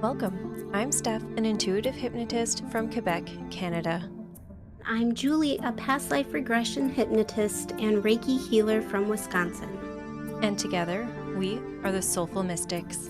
Welcome. I'm Steph, an intuitive hypnotist from Quebec, Canada. I'm Julie, a past life regression hypnotist and Reiki healer from Wisconsin. And together, we are the Soulful Mystics.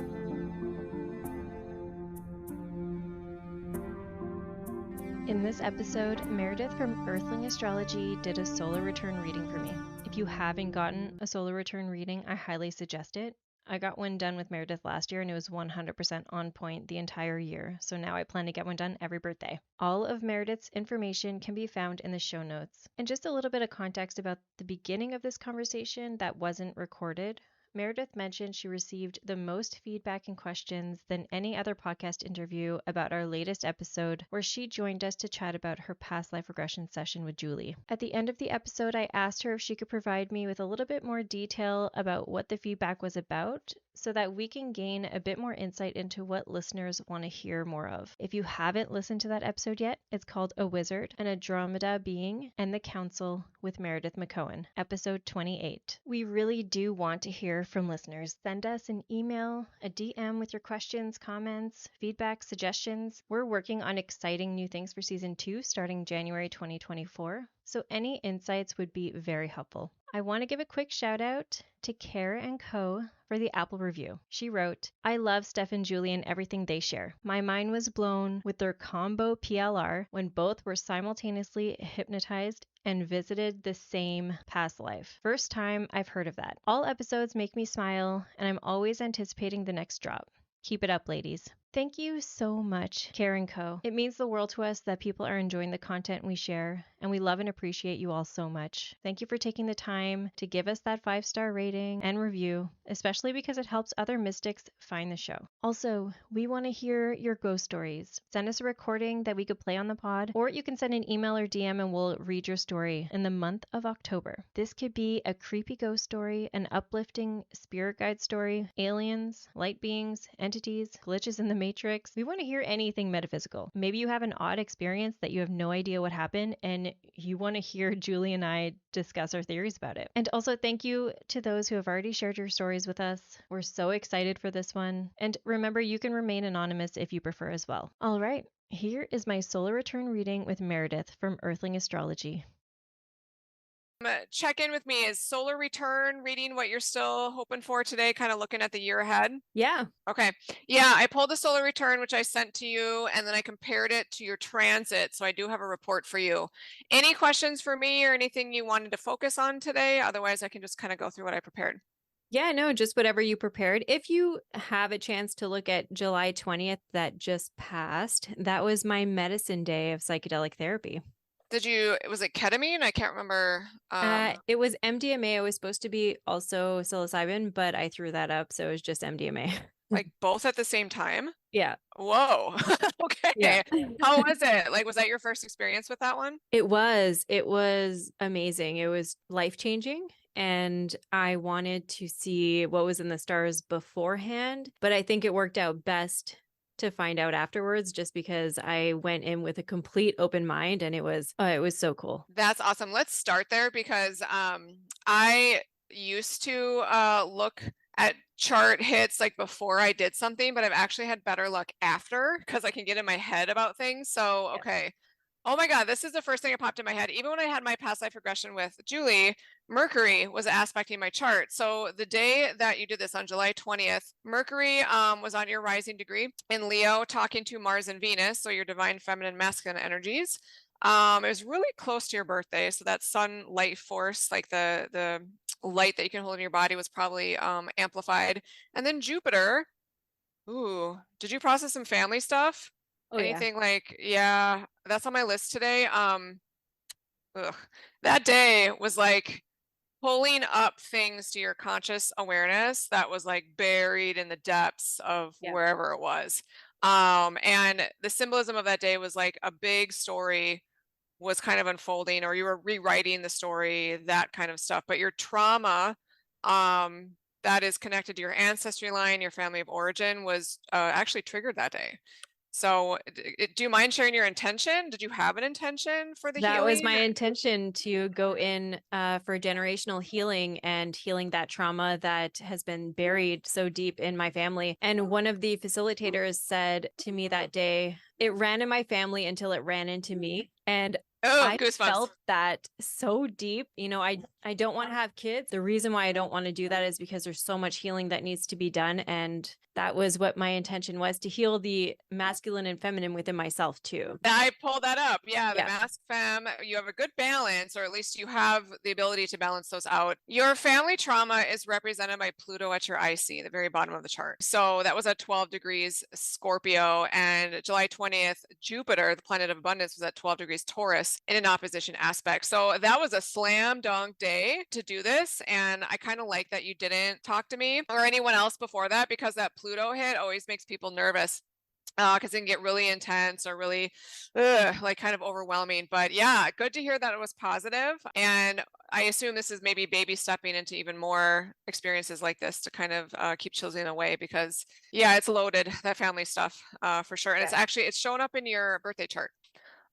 In this episode, Meredith from Earthling Astrology did a solar return reading for me. If you haven't gotten a solar return reading, I highly suggest it. I got one done with Meredith last year and it was 100% on point the entire year, so now I plan to get one done every birthday. All of Meredith's information can be found in the show notes. And just a little bit of context about the beginning of this conversation that wasn't recorded. Meredith mentioned she received the most feedback and questions than any other podcast interview about our latest episode, where she joined us to chat about her past life regression session with Julie. At the end of the episode, I asked her if she could provide me with a little bit more detail about what the feedback was about, so that we can gain a bit more insight into what listeners want to hear more of. If you haven't listened to that episode yet, it's called A Wizard, an Andromeda Being, and the Council with Meredith McCohen, episode 28. We really do want to hear from listeners. Send us an email, a DM with your questions, comments, feedback, suggestions. We're working on exciting new things for season 2 starting January 2024. So any insights would be very helpful. I want to give a quick shout out to Care & Co. for the Apple review. She wrote, "I love Steph and Julie and everything they share. My mind was blown with their combo PLR when both were simultaneously hypnotized and visited the same past life. First time I've heard of that. All episodes make me smile and I'm always anticipating the next drop. Keep it up, ladies." Thank you so much, Care & Co. It means the world to us that people are enjoying the content we share, and we love and appreciate you all so much. Thank you for taking the time to give us that 5-star rating and review, especially because it helps other mystics find the show. Also, we want to hear your ghost stories. Send us a recording that we could play on the pod, or you can send an email or DM and we'll read your story in the month of October. This could be a creepy ghost story, an uplifting spirit guide story, aliens, light beings, entities, glitches in the Matrix. We want to hear anything metaphysical. Maybe you have an odd experience that you have no idea what happened and you want to hear Julie and I discuss our theories about it. And also thank you to those who have already shared your stories with us. We're so excited for this one. And remember, you can remain anonymous if you prefer as well. All right, here is my solar return reading with Meredith from Earthling Astrology. Check in with me. Is solar return reading what you're still hoping for today, kind of looking at the year ahead? Yeah. Okay. Yeah, I pulled the solar return, which I sent to you, and then I compared it to your transit. So I do have a report for you. Any questions for me or anything you wanted to focus on today? Otherwise, I can just kind of go through what I prepared. Yeah, no, just whatever you prepared. If you have a chance to look at July 20th that just passed, that was my medicine day of psychedelic therapy. Was it ketamine? I can't remember. It was MDMA. It was supposed to be also psilocybin, but I threw that up, so it was just MDMA. Like both at the same time? Yeah. Whoa. Okay. Yeah. How was it? Like, was that your first experience with that one? It was amazing. It was life-changing. And I wanted to see what was in the stars beforehand, but I think it worked out best to find out afterwards, just because I went in with a complete open mind and it was so cool. That's awesome. Let's start there because I used to look at chart hits like before I did something, but I've actually had better luck after because I can get in my head about things. So, okay. Oh my God, this is the first thing that popped in my head. Even when I had my past life regression with Julie, Mercury was aspecting my chart. So the day that you did this on July 20th, Mercury was on your rising degree in Leo, talking to Mars and Venus, so your divine feminine masculine energies. It was really close to your birthday, so that sun light force, like the light that you can hold in your body, was probably amplified. And then Jupiter. Ooh, did you process some family stuff? Oh, Anything like, yeah, that's on my list today. That day was like pulling up things to your conscious awareness that was like buried in the depths of wherever it was. And the symbolism of that day was like a big story was kind of unfolding, or you were rewriting the story, that kind of stuff. But your trauma, that is connected to your ancestry line, your family of origin, was actually triggered that day. So do you mind sharing your intention? Did you have an intention for the That was healing? my intention, to go in for generational healing and healing that trauma that has been buried so deep in my family. And one of the facilitators said to me that day, it ran in my family until it ran into me. And Oh, I goosebumps. felt that so deep. You know, I don't want to have kids. The reason why I don't want to do that is because there's so much healing that needs to be done. And that was what my intention was, to heal the masculine and feminine within myself too. I pulled that up. Yeah, the Yeah. mask femme, you have a good balance, or at least you have the ability to balance those out. Your family trauma is represented by Pluto at your IC, the very bottom of the chart. So that was at 12 degrees Scorpio, and July 20th, Jupiter, the planet of abundance, was at 12 degrees Taurus in an opposition aspect. So that was a slam dunk day to do this. And I kind of like that you didn't talk to me or anyone else before that, because that Pluto hit always makes people nervous. Because it can get really intense or really like kind of overwhelming. But yeah, good to hear that it was positive. And I assume this is maybe baby stepping into even more experiences like this to kind of keep children away, because yeah, it's loaded, that family stuff, for sure. And it's shown up in your birthday chart.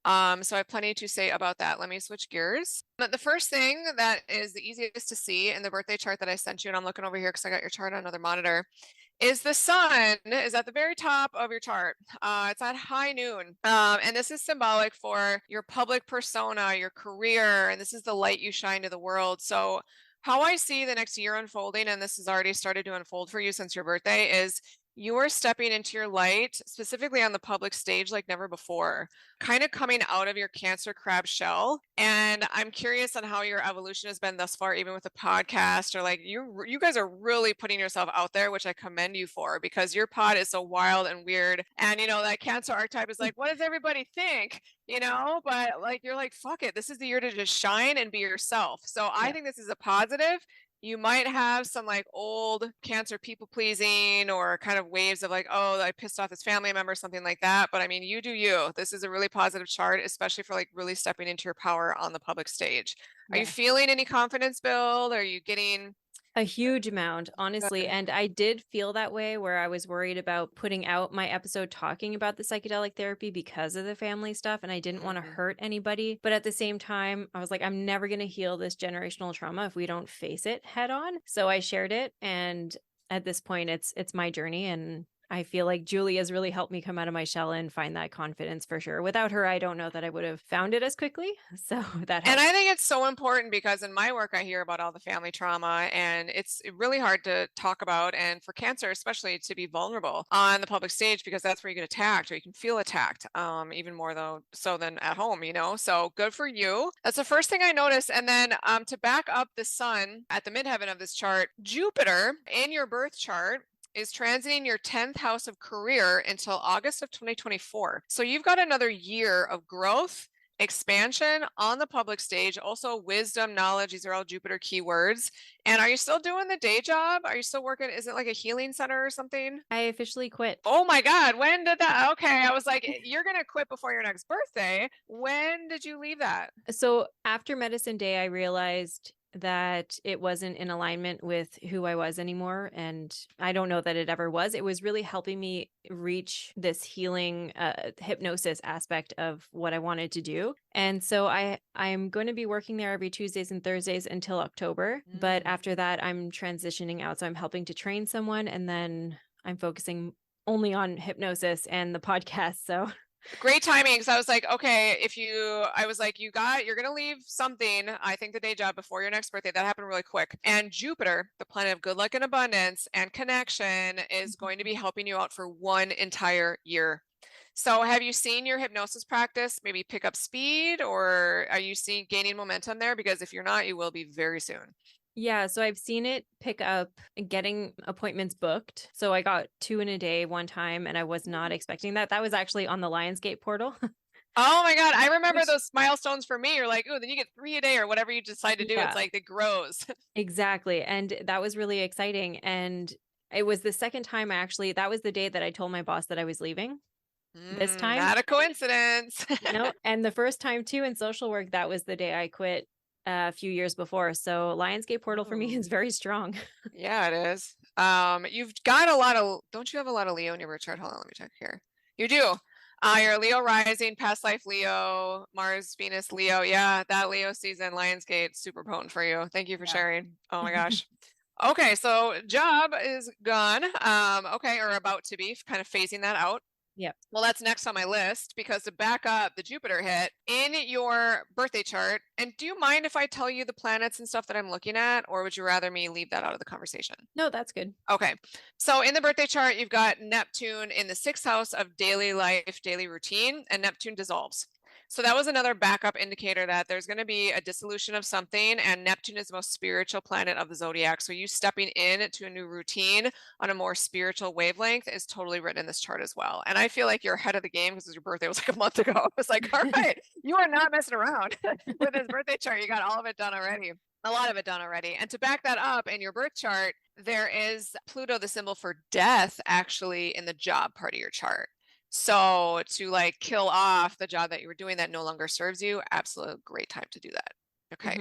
So I have plenty to say about that. Let me switch gears. But the first thing that is the easiest to see in the birthday chart that I sent you, and I'm looking over here because I got your chart on another monitor, is the sun is at the very top of your chart. It's at high noon. And this is symbolic for your public persona, your career, and this is the light you shine to the world. So how I see the next year unfolding, and this has already started to unfold for you since your birthday, is you are stepping into your light, specifically on the public stage like never before, kind of coming out of your Cancer crab shell. And I'm curious on how your evolution has been thus far, even with the podcast, or like you guys are really putting yourself out there, which I commend you for, because your pod is so wild and weird. And you know, that Cancer archetype is like, what does everybody think? You know, but like you're like, fuck it, this is the year to just shine and be yourself. So I think this is a positive. You might have some like old Cancer people pleasing or kind of waves of like, oh, I pissed off this family member, something like that. But I mean, you do you. This is a really positive chart, especially for like really stepping into your power on the public stage. Are you feeling any confidence build? Are you getting A huge amount, honestly. Good. And I did feel that way, where I was worried about putting out my episode talking about the psychedelic therapy because of the family stuff. And I didn't want to hurt anybody. But at the same time, I was like, I'm never going to heal this generational trauma if we don't face it head on. So I shared it. And at this point, it's my journey. And I feel like Julie has really helped me come out of my shell and find that confidence for sure. Without her, I don't know that I would have found it as quickly. So that helped. And I think it's so important, because in my work, I hear about all the family trauma, and it's really hard to talk about. And for Cancer, especially, to be vulnerable on the public stage, because that's where you get attacked, or you can feel attacked, even more though so than at home, you know? So good for you. That's the first thing I noticed. And then to back up the sun at the midheaven of this chart, Jupiter in your birth chart is transiting your 10th house of career until August of 2024. So you've got another year of growth, expansion on the public stage, also wisdom, knowledge. These are all Jupiter keywords. And are you still doing the day job? Are you still working? Is it like a healing center or something? I officially quit. Oh my God. When did that? Okay. I was like, you're going to quit before your next birthday. When did you leave that? So after Medicine Day, I realized that it wasn't in alignment with who I was anymore. And I don't know that it ever was. It was really helping me reach this healing hypnosis aspect of what I wanted to do. And so I'm going to be working there every Tuesdays and Thursdays until October. But after that, I'm transitioning out. So I'm helping to train someone, and then I'm focusing only on hypnosis and the podcast. So great timing, because I was like, okay, I was like, you're going to leave something, I think the day job, before your next birthday. That happened really quick. And Jupiter, the planet of good luck and abundance and connection, is going to be helping you out for one entire year. So have you seen your hypnosis practice maybe pick up speed, or are you gaining momentum there? Because if you're not, you will be very soon. Yeah, so I've seen it pick up getting appointments booked. So I got 2 in a day one time, and I was not expecting that. That was actually on the Lionsgate portal. Oh my God. I remember those milestones for me. You're like, oh, then you get 3 a day or whatever you decide to do. Yeah. It's like it grows. Exactly. And that was really exciting. And it was the second time that was the day that I told my boss that I was leaving this time. Not a coincidence. No. And the first time too in social work, that was the day I quit a few years before. So Lionsgate portal for me is very strong. Yeah, it is. You've got don't you have a lot of Leo in your birth chart? Hold on, let me check here. You do. You're a Leo rising, past life Leo, Mars, Venus, Leo. Yeah, that Leo season, Lionsgate, super potent for you. Thank you for sharing. Oh my gosh. Okay, so job is gone. Okay, or about to be, kind of phasing that out. Yep. Well, that's next on my list because to back up the Jupiter hit in your birthday chart. And do you mind if I tell you the planets and stuff that I'm looking at, or would you rather me leave that out of the conversation? No, that's good. Okay. So in the birthday chart, you've got Neptune in the 6th house of daily life, daily routine, and Neptune dissolves. So that was another backup indicator that there's going to be a dissolution of something, and Neptune is the most spiritual planet of the zodiac. So you stepping in to a new routine on a more spiritual wavelength is totally written in this chart as well. And I feel like you're ahead of the game because your birthday was like a month ago. I was like, all right, you are not messing around with this birthday chart. You got all of it done already. A lot of it done already. And to back that up in your birth chart, there is Pluto, the symbol for death, actually in the job part of your chart. So to like kill off the job that you were doing that no longer serves you, absolute great time to do that. Okay.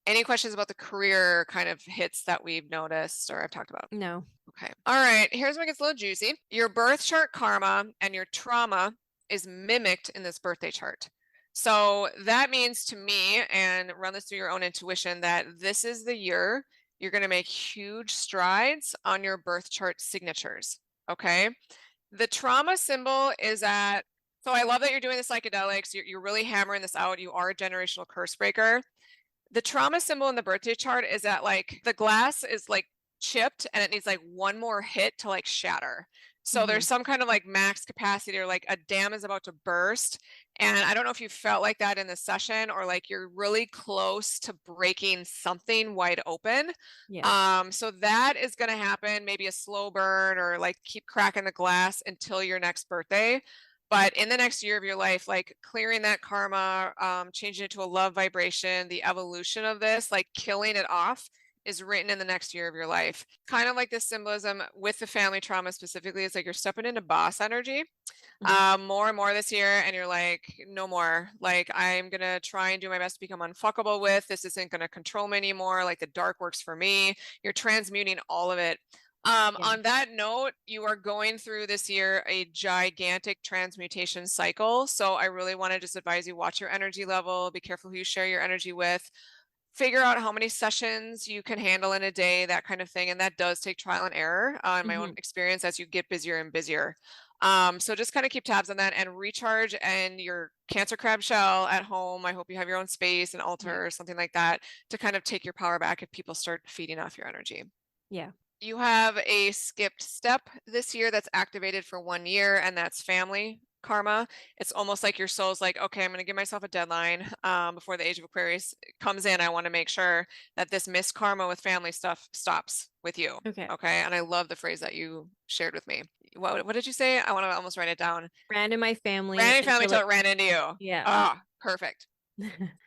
Any questions about the career kind of hits that we've noticed or I've talked about? No. Okay. All right. Here's where it gets a little juicy. Your birth chart karma and your trauma is mimicked in this birthday chart. So that means to me, and run this through your own intuition, that this is the year you're going to make huge strides on your birth chart signatures. Okay. The trauma symbol is at, so I love that you're doing the psychedelics. You're really hammering this out. You are a generational curse breaker. The trauma symbol in the birthday chart is that like the glass is like chipped and it needs like one more hit to like shatter. So there's some kind of like max capacity or like a dam is about to burst. And I don't know if you felt like that in the session or like you're really close to breaking something wide open. Yeah. So that is going to happen, maybe a slow burn or like keep cracking the glass until your next birthday. But in the next year of your life, like clearing that karma, changing it to a love vibration, the evolution of this, like killing it off is written in the next year of your life. Kind of like this symbolism with the family trauma specifically, it's like you're stepping into boss energy more and more this year. And you're like, no more, like, I'm going to try and do my best to become unfuckable with, this isn't going to control me anymore. Like the dark works for me. You're transmuting all of it. On that note, you are going through this year a gigantic transmutation cycle. So I really want to just advise you, watch your energy level, be careful who you share your energy with, figure out how many sessions you can handle in a day, that kind of thing. And that does take trial and error in my own experience as you get busier and busier. So just kind of keep tabs on that and recharge and your Cancer crab shell at home. I hope you have your own space, an altar or something like that to kind of take your power back if people start feeding off your energy. Yeah. You have a skipped step this year that's activated for 1 year, and that's family karma. It's almost like your soul's like, okay, I'm going to give myself a deadline before the age of Aquarius comes in. I want to make sure that this missed karma with family stuff stops with you. Okay. Okay. And I love the phrase that you shared with me. What did you say? I want to almost write it down. Ran in my family. Ran in family until it ran into you. Yeah. Ah, perfect.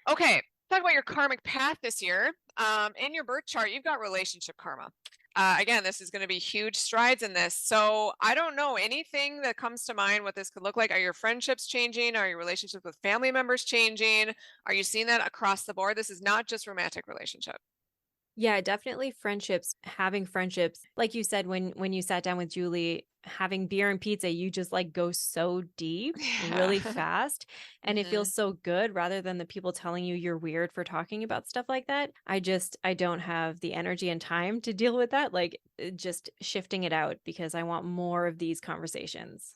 Okay. Talk about your karmic path this year. In your birth chart, you've got relationship karma. Again, this is going to be huge strides in this. So I don't know anything that comes to mind what this could look like. Are your friendships changing? Are your relationships with family members changing? Are you seeing that across the board? This is not just romantic relationship. Yeah, definitely friendships, having friendships. Like you said, when you sat down with Julie, having beer and pizza, you just like go so deep really fast. And it feels so good rather than the people telling you you're weird for talking about stuff like that. I don't have the energy and time to deal with that. Like just shifting it out because I want more of these conversations.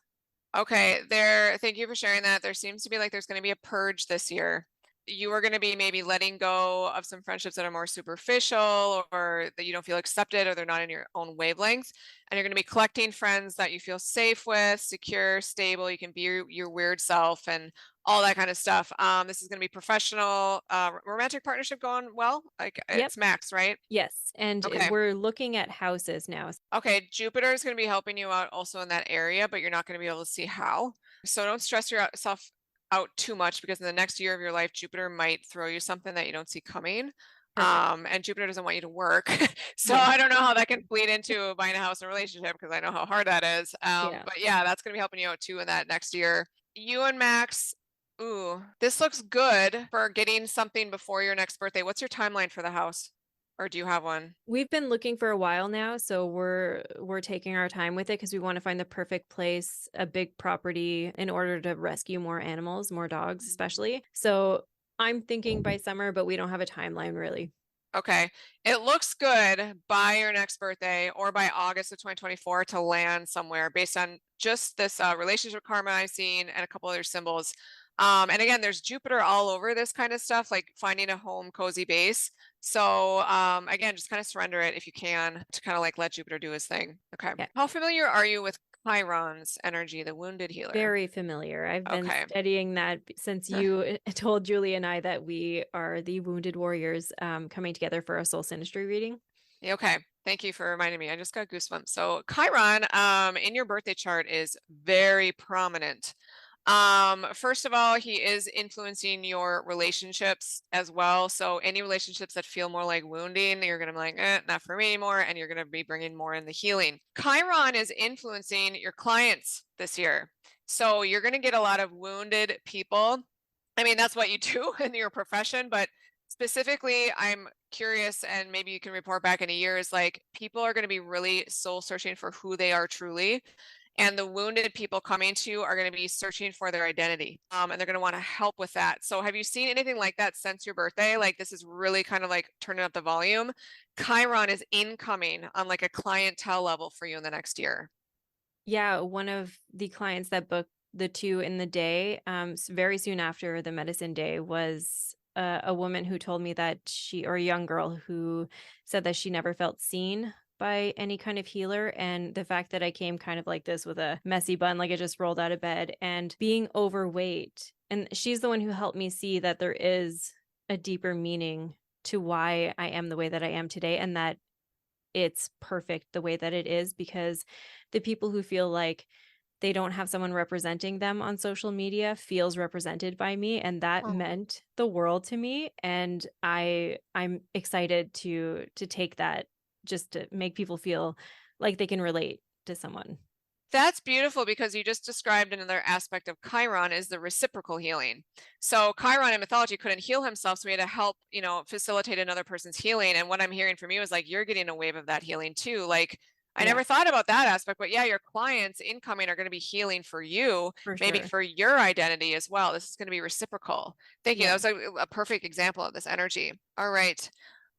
Okay, thank you for sharing that. There seems to be like there's going to be a purge this year. You are going to be maybe letting go of some friendships that are more superficial or that you don't feel accepted or they're not in your own wavelength. And you're going to be collecting friends that you feel safe with, secure, stable. You can be your weird self and all that kind of stuff. This is going to be professional, romantic partnership going well. Like it's max, right? Yes. And we're looking at houses now. Okay. Jupiter is going to be helping you out also in that area, but you're not going to be able to see how. So don't stress yourself out too much because in the next year of your life, Jupiter might throw you something that you don't see coming. And Jupiter doesn't want you to work. So I don't know how that can bleed into buying a house and relationship because I know how hard that is. But yeah, that's going to be helping you out too in that next year. You and Max, ooh, this looks good for getting something before your next birthday. What's your timeline for the house? or do you have one? We've been looking for a while now, so we're taking our time with it because we want to find the perfect place, a big property in order to rescue more animals, more dogs especially. So I'm thinking by summer, but we don't have a timeline really. Okay. It looks good by your next birthday or by August of 2024 to land somewhere based on just this relationship karma I've seen and a couple other symbols. And again, there's Jupiter all over this kind of stuff, like finding a home, cozy base. So again, just kind of surrender it if you can to kind of like let Jupiter do his thing. Okay. Yeah. How familiar are you with Chiron's energy, the wounded healer? Very familiar. I've been Okay. studying that since you told Julie and I that we are the wounded warriors coming together for a soul synastry reading. Okay. Thank you for reminding me. I just got goosebumps. So Chiron, in your birthday chart is very prominent. First of all, he is influencing your relationships as well. So any relationships that feel more like wounding, you're going to be like, not for me anymore. And you're going to be bringing more in the healing. Chiron is influencing your clients this year. So you're going to get a lot of wounded people. I mean, that's what you do in your profession, but specifically, I'm curious, and maybe you can report back in a year, is like people are going to be really soul searching for who they are truly. And the wounded people coming to you are going to be searching for their identity. And they're going to want to help with that. So have you seen anything like that since your birthday? Like this is really kind of like turning up the volume. Chiron is incoming on like a clientele level for you in the next year. Yeah, one of the clients that booked the 2 in the day, very soon after the medicine day was a woman who told me that or a young girl who said that she never felt seen by any kind of healer. And the fact that I came kind of like this with a messy bun, like I just rolled out of bed and being overweight. And she's the one who helped me see that there is a deeper meaning to why I am the way that I am today, and that it's perfect the way that it is, because the people who feel like they don't have someone representing them on social media feels represented by me, and that Oh. meant the world to me. And I'm excited to take that, just to make people feel like they can relate to someone. That's beautiful because you just described another aspect of Chiron is the reciprocal healing. So Chiron in mythology couldn't heal himself, so he had to help, facilitate another person's healing. And what I'm hearing from you is like you're getting a wave of that healing too. Like I Yeah, never thought about that aspect, but yeah, your clients incoming are going to be healing for you, for maybe sure. for your identity as well. This is going to be reciprocal. Thank you. That Yeah. was a perfect example of this energy. All right.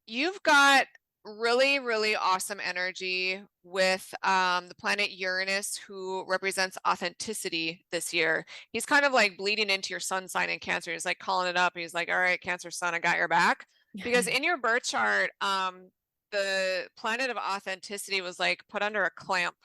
You've got really, really awesome energy with the planet Uranus, who represents authenticity this year. He's kind of like bleeding into your sun sign in Cancer. He's like calling it up. He's like, all right, Cancer sun, I got your back. Because in your birth chart, the planet of authenticity was like put under a clamp.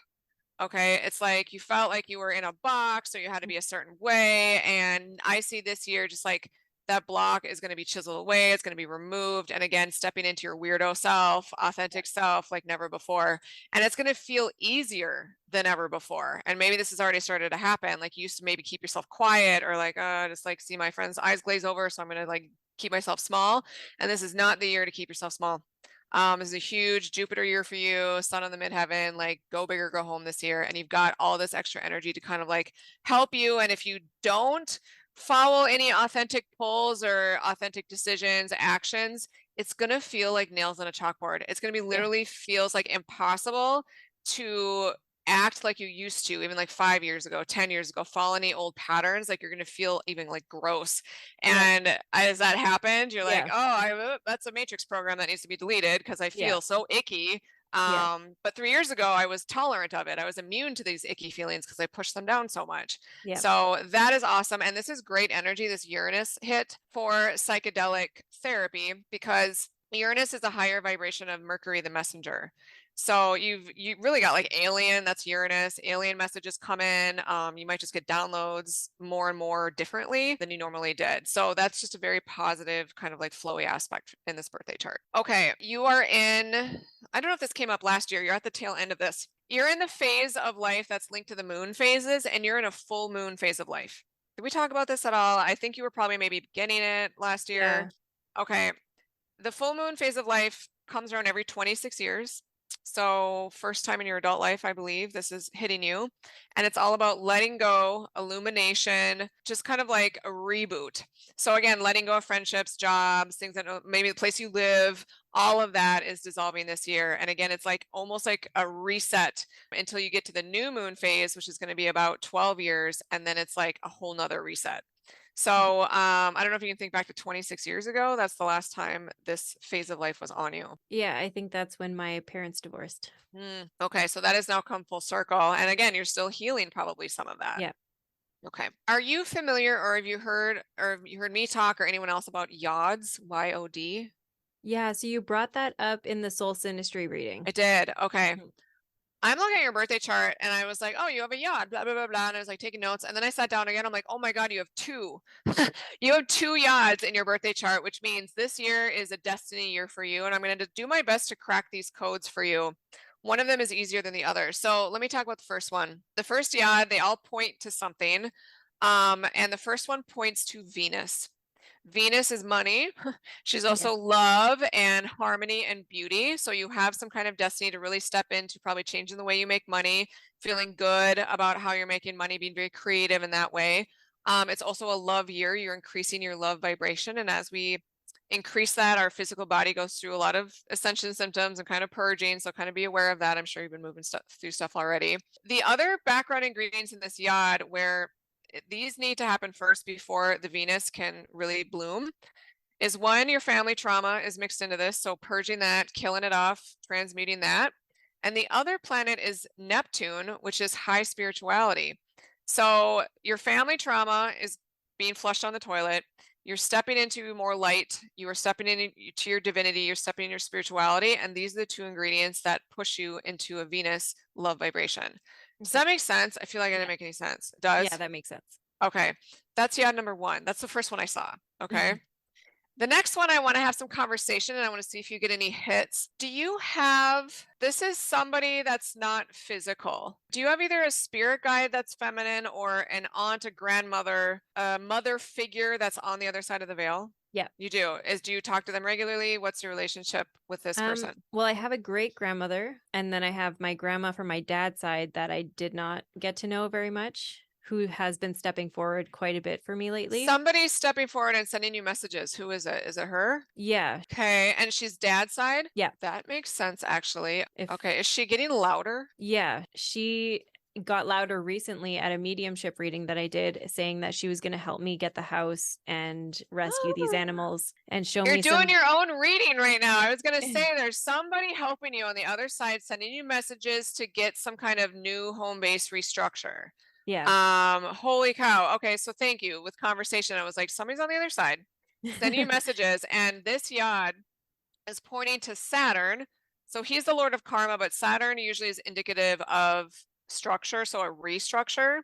Okay, it's like you felt like you were in a box or you had to be a certain way. And I see this year just like that block is going to be chiseled away, it's going to be removed. And again, stepping into your weirdo self, authentic self like never before. And it's going to feel easier than ever before. And maybe this has already started to happen. Like you used to maybe keep yourself quiet or like, just like see my friend's eyes glaze over. So I'm going to like keep myself small. And this is not the year to keep yourself small. This is a huge Jupiter year for you, sun on the midheaven, like go big or go home this year. And you've got all this extra energy to kind of like help you. And if you don't follow any authentic pulls or authentic decisions, actions, it's going to feel like nails on a chalkboard. It's going to be Yeah. literally feels like impossible to act like you used to, even like 5 years ago, 10 years ago, follow any old patterns. Like you're going to feel even like gross. Yeah. And as that happened, you're like, Yeah. oh, that's a matrix program that needs to be deleted because I Yeah. feel so icky. Yeah. But 3 years ago, I was tolerant of it. I was immune to these icky feelings because I pushed them down so much. Yeah. So that is awesome. And this is great energy, this Uranus hit for psychedelic therapy, because Uranus is a higher vibration of Mercury, the messenger. So you really got like alien, that's Uranus, alien messages come in. You might just get downloads more and more differently than you normally did. So that's just a very positive kind of like flowy aspect in this birthday chart. Okay, you are in, I don't know if this came up last year, you're at the tail end of this. You're in the phase of life that's linked to the moon phases, and you're in a full moon phase of life. Did we talk about this at all? I think you were probably maybe beginning it last Yeah. year. Okay, the full moon phase of life comes around every 26 years. So first time in your adult life, I believe this is hitting you. And it's all about letting go, illumination, just kind of like a reboot. So again, letting go of friendships, jobs, things that maybe the place you live, all of that is dissolving this year. And again, it's like almost like a reset until you get to the new moon phase, which is going to be about 12 years. And then it's like a whole nother reset. So I don't know if you can think back to 26 years ago. That's the last time this phase of life was on you. Yeah, I think that's when my parents divorced. Okay, so that has now come full circle. And again, you're still healing probably some of that. Yeah. Okay. Are you familiar or have you heard me talk or anyone else about yods, Y-O-D? Yeah, so you brought that up in the Soul Synastry reading. I did. Okay. Mhm. I'm looking at your birthday chart and I was like, oh, you have a yod, blah, blah, blah, blah. And I was like taking notes. And then I sat down again. I'm like, oh my God, you have two. You have two yods in your birthday chart, which means this year is a destiny year for you. And I'm going to do my best to crack these codes for you. One of them is easier than the other. So let me talk about the first one. The first yod, they all point to something. And the first one points to Venus. Venus is money. She's also love and harmony and beauty. So you have some kind of destiny to really step into probably changing the way you make money, feeling good about how you're making money, being very creative in that way. It's also a love year. You're increasing your love vibration. And as we increase that, our physical body goes through a lot of ascension symptoms and kind of purging. So kind of be aware of that. I'm sure you've been moving through stuff already. The other background ingredients in this yod where these need to happen first before the Venus can really bloom is one, your family trauma is mixed into this. So purging that, killing it off, transmuting that. And the other planet is Neptune, which is high spirituality. So your family trauma is being flushed on the toilet. You're stepping into more light. You are stepping into your divinity. You're stepping in your spirituality. And these are the two ingredients that push you into a Venus love vibration. Does that make sense? I feel like I didn't make any sense. It does? Yeah, that makes sense. Okay. That's yod number one. That's the first one I saw. Okay. The next one, I want to have some conversation and I want to see if you get any hits. Do you have, this is somebody that's not physical. Do you have either a spirit guide that's feminine or an aunt, a grandmother, a mother figure that's on the other side of the veil? Yeah. You do. Do you talk to them regularly? What's your relationship with this person? Well, I have a great grandmother, and then I have my grandma from my dad's side that I did not get to know very much, who has been stepping forward quite a bit for me lately. Somebody's stepping forward and sending you messages. Who is it? Is it her? Yeah. Okay. And she's dad's side? Yeah. That makes sense, actually. Okay. Is she getting louder? Yeah. She got louder recently at a mediumship reading that I did, saying that she was going to help me get the house and rescue these animals and show me. You're doing your own reading right now. I was going to say there's somebody helping you on the other side, sending you messages to get some kind of new home-based restructure. Yeah. Holy cow. Okay. So thank you. With conversation, I was like, somebody's on the other side sending you messages. And this yod is pointing to Saturn. So he's the Lord of Karma, but Saturn usually is indicative of structure. So a restructure.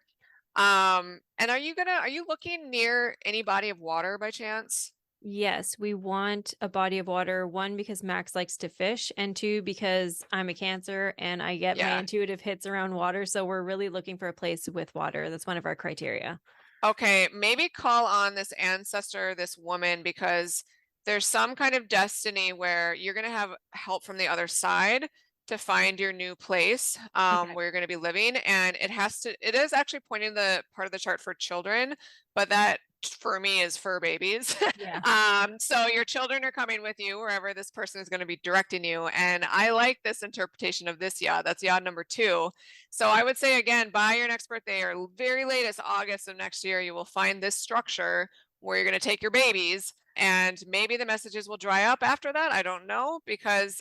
And are you looking near any body of water by chance? Yes, we want a body of water. One, because Max likes to fish, and two, because I'm a Cancer and I get my intuitive hits around water. So we're really looking for a place with water. That's one of our criteria. Okay, maybe call on this ancestor, this woman, because there's some kind of destiny where you're going to have help from the other side to find your new place where you're going to be living. And it is actually pointing the part of the chart for children, but that for me is fur babies. So your children are coming with you wherever this person is going to be directing you. And I like this interpretation of this yod. That's yod number 2. So I would say, again, by your next birthday or very latest August of next year, you will find this structure where you're going to take your babies. And maybe the messages will dry up after that. I don't know, because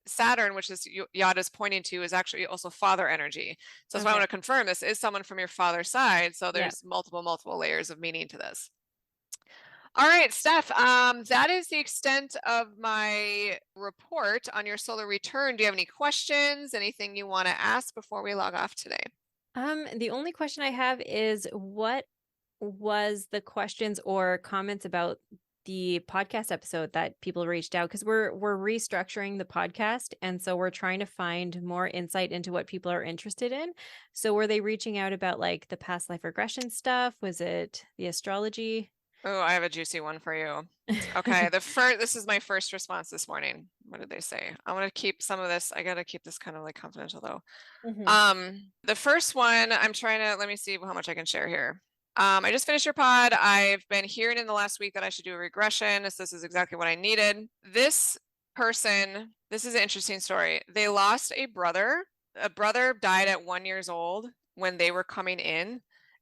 Saturn, which is yod is pointing to, is actually also father energy. So that's why I want to confirm this is someone from your father's side. So there's multiple layers of meaning to this. All right, Steph, that is the extent of my report on your solar return. Do you have any questions, anything you want to ask before we log off today? The only question I have is, what was the questions or comments about the podcast episode that people reached out? Because we're restructuring the podcast, and so we're trying to find more insight into what people are interested in. So were they reaching out about like the past life regression stuff? Was it the astrology? Oh, I have a juicy one for you. Okay, this is my first response this morning. what did they say? I want to keep some of this. I got to keep this kind of like confidential though. Mhm. The first one, I'm trying to, let me see how much I can share here. I just finished your pod. I've been hearing in the last week that I should do a regression. This is exactly what I needed. This person, this is an interesting story. They lost a brother. A brother died at 1 year old when they were coming in,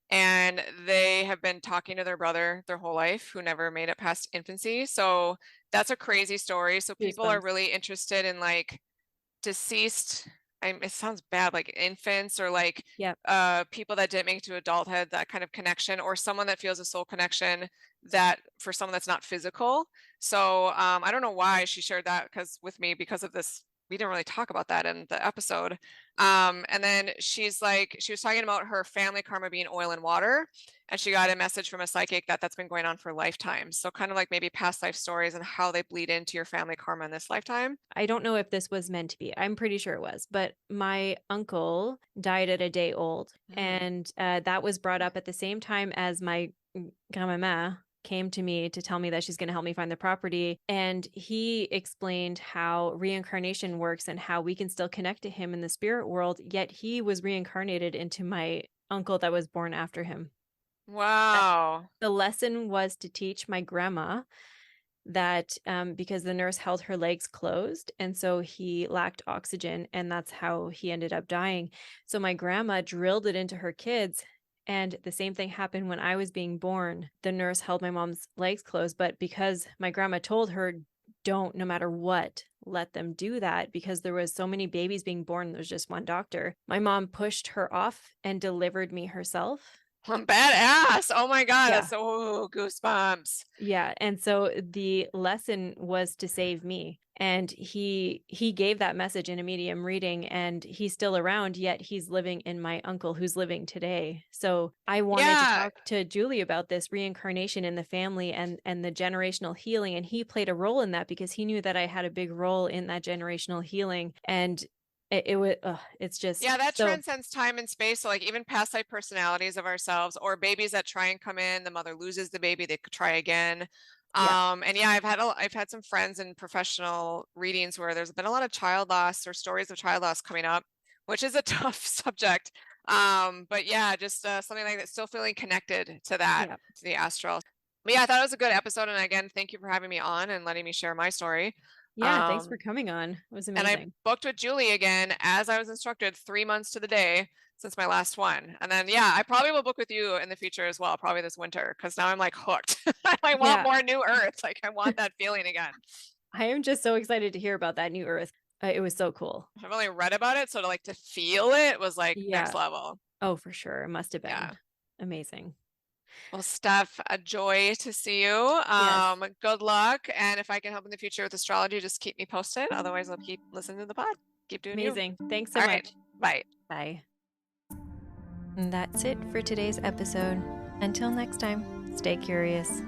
and they have been talking to their brother their whole life, who never made it past infancy. So that's a crazy story. So people are Goosebumps. really interested in like deceased, it sounds bad, like infants or like Yep. people that didn't make it to adulthood, that kind of connection, or someone that feels a soul connection that for someone that's not physical. So I don't know why she shared that with me because of this. We didn't really talk about that in the episode. And then she's like, she was talking about her family karma being oil and water. And she got a message from a psychic that that's been going on for lifetimes. So kind of like maybe past life stories and how they bleed into your family karma in this lifetime. I don't know if this was meant to be. I'm pretty sure it was, but my uncle died at a day old, and that was brought up at the same time as my grandma came to me to tell me that she's going to help me find the property. And he explained how reincarnation works and how we can still connect to him in the spirit world, yet he was reincarnated into my uncle that was born after him. Wow. The lesson was to teach my grandma that because the nurse held her legs closed, and so he lacked oxygen, and that's how he ended up dying. So my grandma drilled it into her kids, and the same thing happened when I was being born. The nurse held my mom's legs closed, but because my grandma told her, don't, no matter what, let them do that, because there was so many babies being born, there's just one doctor. My mom pushed her off and delivered me herself. Badass. Oh my God. Yeah. That's so goosebumps. Yeah, and so the lesson was to save me. And he gave that message in a medium reading, and he's still around, yet he's living in my uncle who's living today. So I wanted to Yeah. talk to Julie about this reincarnation in the family and the generational healing, and he played a role in that because he knew that I had a big role in that generational healing. And it was it's just Yeah, that so transcends time and space. So like even past life personalities of ourselves, or babies that try and come in, the mother loses the baby, they could try again. yeah. And yeah, I've had some friends in professional readings where there's been a lot of child loss or stories of child loss coming up, which is a tough subject. But yeah, just something like that, still feeling connected to that, Yeah. to the astral. But yeah, I thought it was a good episode. And again, thank you for having me on and letting me share my story. Yeah, thanks for coming on. It was And I amazing. booked with Julie again, as I was instructed, 3 months to the day since my last one. And then, yeah, I probably will book with you in the future as well, probably this winter, because now I'm like hooked. I want Yeah. more New Earth. Like I want that feeling again. I am just so excited to hear about that new Earth. It was so cool. I've only read about it, so to feel it was like next Yeah. level. Oh, for sure. It must have Yeah. been amazing. Well, Steph, a joy to see you. Yes. Good luck. And if I can help in the future with astrology, just keep me posted. Otherwise, I'll keep listening to the pod. Keep doing you. Amazing. Thanks so All much. right. Bye. Bye. And that's it for today's episode. Until next time, stay curious.